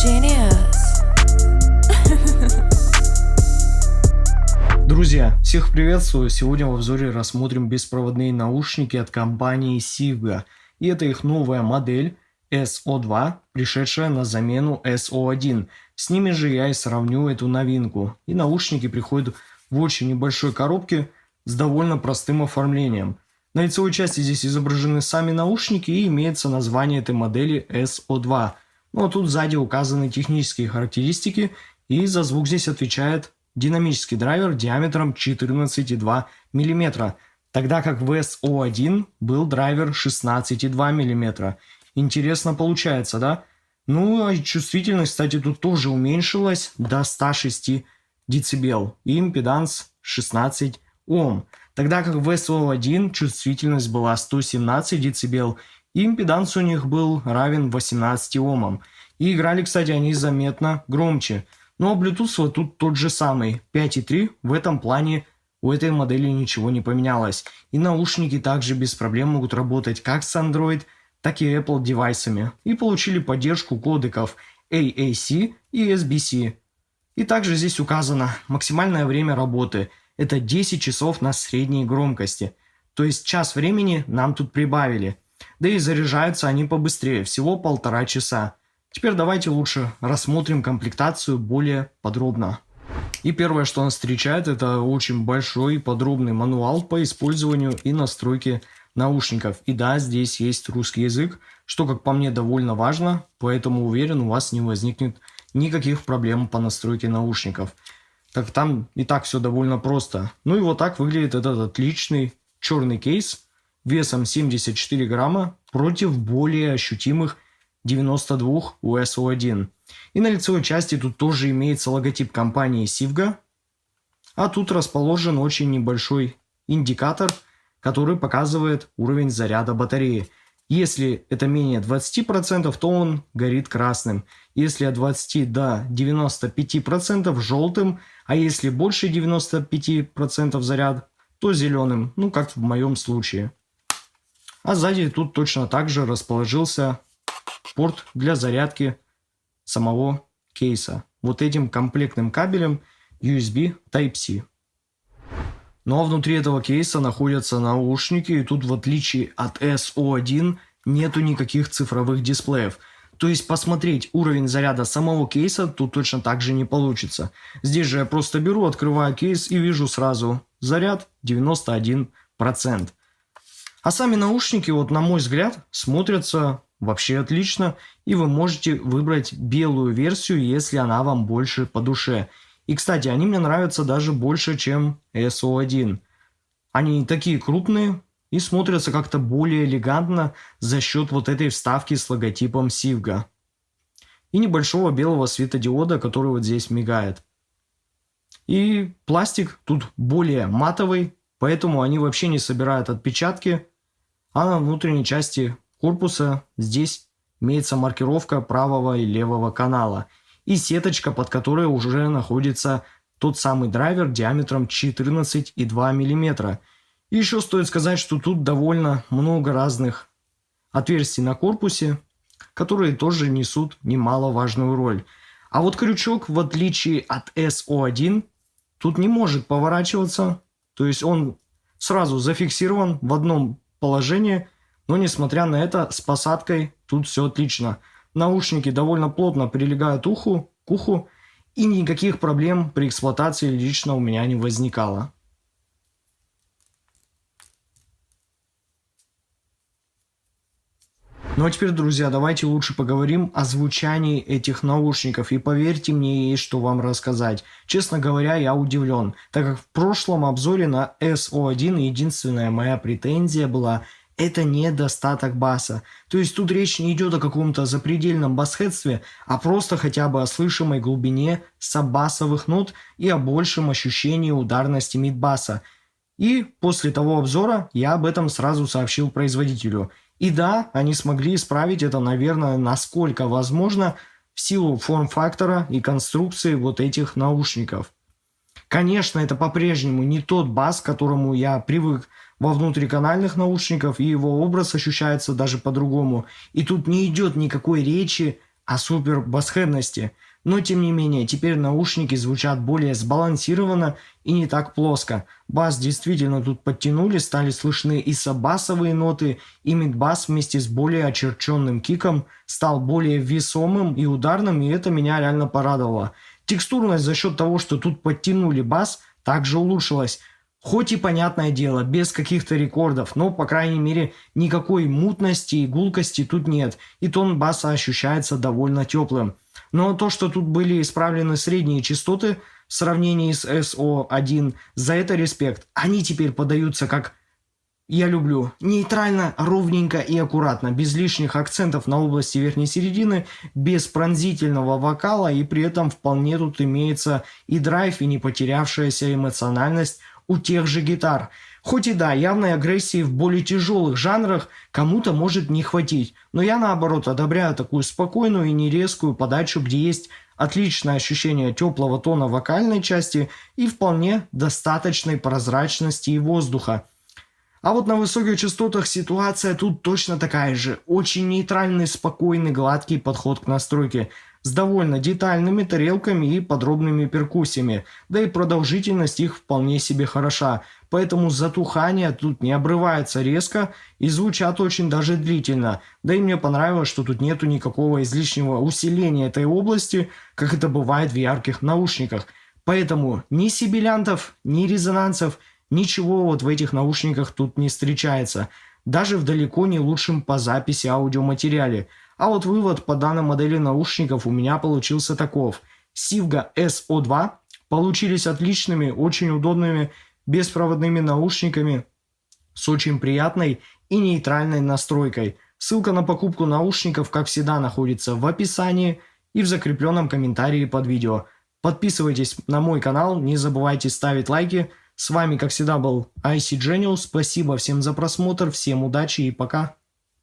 Genius. Друзья, всех приветствую! Сегодня в обзоре рассмотрим беспроводные наушники от компании Sivga. И это их новая модель SO2, пришедшая на замену SO1. С ними же я и сравню эту новинку. И наушники приходят в очень небольшой коробке с довольно простым оформлением. На лицевой части здесь изображены сами наушники и имеется название этой модели SO2. Ну а тут сзади указаны технические характеристики, и за звук здесь отвечает динамический драйвер диаметром 14,2 мм, тогда как в SO1 был драйвер 16,2 мм. Интересно получается, да? Ну а чувствительность, кстати, тут тоже уменьшилась до 106 дБ и импеданс 16 Ом, тогда как в SO1 чувствительность была 117 дБ и импеданс у них был равен 18 Омам. И играли, кстати, они заметно громче. Но Bluetooth вот тут тот же самый, 5.3, в этом плане у этой модели ничего не поменялось. И наушники также без проблем могут работать как с Android, так и Apple девайсами. И получили поддержку кодеков AAC и SBC. И также здесь указано максимальное время работы. Это 10 часов на средней громкости. То есть час времени нам тут прибавили. Да и заряжаются они побыстрее, всего 1,5 часа. Теперь давайте лучше рассмотрим комплектацию более подробно. И первое, что нас встречает, это очень большой и подробный мануал по использованию и настройке наушников. И да, здесь есть русский язык, что, как по мне, довольно важно, поэтому уверен, у вас не возникнет никаких проблем по настройке наушников. Так там и так все довольно просто. Ну и вот так выглядит этот отличный черный кейс весом 74 грамма против более ощутимых 92 у SO1. И на лицевой части тут тоже имеется логотип компании Sivga, а тут расположен очень небольшой индикатор, который показывает уровень заряда батареи. Если это менее 20%, то он горит красным. Если от 20 до 95% желтым, а если больше 95% заряд, то зеленым, ну как в моем случае. А сзади тут точно так же расположился порт для зарядки самого кейса вот этим комплектным кабелем USB Type-C. Ну а внутри этого кейса находятся наушники, и тут в отличие от SO1 нету никаких цифровых дисплеев. То есть посмотреть уровень заряда самого кейса тут точно так же не получится. Здесь же я просто беру, открываю кейс и вижу сразу заряд 91%. А сами наушники, вот на мой взгляд, смотрятся вообще отлично, и вы можете выбрать белую версию, если она вам больше по душе. И, кстати, они мне нравятся даже больше, чем SO1. Они такие крупные и смотрятся как-то более элегантно за счет вот этой вставки с логотипом Sivga. И небольшого белого светодиода, который вот здесь мигает. И пластик тут более матовый, поэтому они вообще не собирают отпечатки, а на внутренней части корпуса здесь имеется маркировка правого и левого канала и сеточка, под которой уже находится тот самый драйвер диаметром 14,2 мм. И еще стоит сказать, что тут довольно много разных отверстий на корпусе, которые тоже несут немаловажную роль. А вот крючок, в отличие от SO1, тут не может поворачиваться, то есть он сразу зафиксирован в одном положении. Но несмотря на это, с посадкой тут все отлично. Наушники довольно плотно прилегают к уху, и никаких проблем при эксплуатации лично у меня не возникало. Ну а теперь, друзья, давайте лучше поговорим о звучании этих наушников. И поверьте мне, есть что вам рассказать. Честно говоря, я удивлен, так как в прошлом обзоре на SO1 единственная моя претензия была – это недостаток баса. То есть тут речь не идет о каком-то запредельном басхедстве, а просто хотя бы о слышимой глубине саббасовых нот и о большем ощущении ударности мидбаса. И после того обзора я об этом сразу сообщил производителю. И да, они смогли исправить это, наверное, насколько возможно, в силу форм-фактора и конструкции вот этих наушников. Конечно, это по-прежнему не тот бас, к которому я привык во внутриканальных наушниках, и его образ ощущается даже по-другому. И тут не идет никакой речи о супер басхедности. Но тем не менее, теперь наушники звучат более сбалансированно и не так плоско. Бас действительно тут подтянули, стали слышны и сабасовые ноты, и мидбас вместе с более очерченным киком стал более весомым и ударным, и это меня реально порадовало. Текстурность за счет того, что тут подтянули бас, также улучшилась. Хоть и, понятное дело, без каких-то рекордов, но, по крайней мере, никакой мутности и гулкости тут нет, и тон баса ощущается довольно теплым. Но то, что тут были исправлены средние частоты в сравнении с SO1, за это респект. Они теперь подаются как я люблю. Нейтрально, ровненько и аккуратно, без лишних акцентов на области верхней середины, без пронзительного вокала, и при этом вполне тут имеется и драйв, и не потерявшаяся эмоциональность у тех же гитар. Хоть и да, явной агрессии в более тяжелых жанрах кому-то может не хватить, но я наоборот одобряю такую спокойную и нерезкую подачу, где есть отличное ощущение теплого тона вокальной части и вполне достаточной прозрачности и воздуха. А вот на высоких частотах ситуация тут точно такая же. Очень нейтральный, спокойный, гладкий подход к настройке. С довольно детальными тарелками и подробными перкуссиями. Да и продолжительность их вполне себе хороша. Поэтому затухание тут не обрывается резко и звучат очень даже длительно. Да и мне понравилось, что тут нету никакого излишнего усиления этой области, как это бывает в ярких наушниках. Поэтому ни сибилянтов, ни резонансов, ничего вот в этих наушниках тут не встречается, даже в далеко не лучшем по записи аудиоматериале. А вот вывод по данной модели наушников у меня получился таков. Sivga SO2 получились отличными, очень удобными беспроводными наушниками с очень приятной и нейтральной настройкой. Ссылка на покупку наушников, как всегда, находится в описании и в закрепленном комментарии под видео. Подписывайтесь на мой канал, не забывайте ставить лайки. С вами, как всегда, был IC Genius. Спасибо всем за просмотр, всем удачи и пока.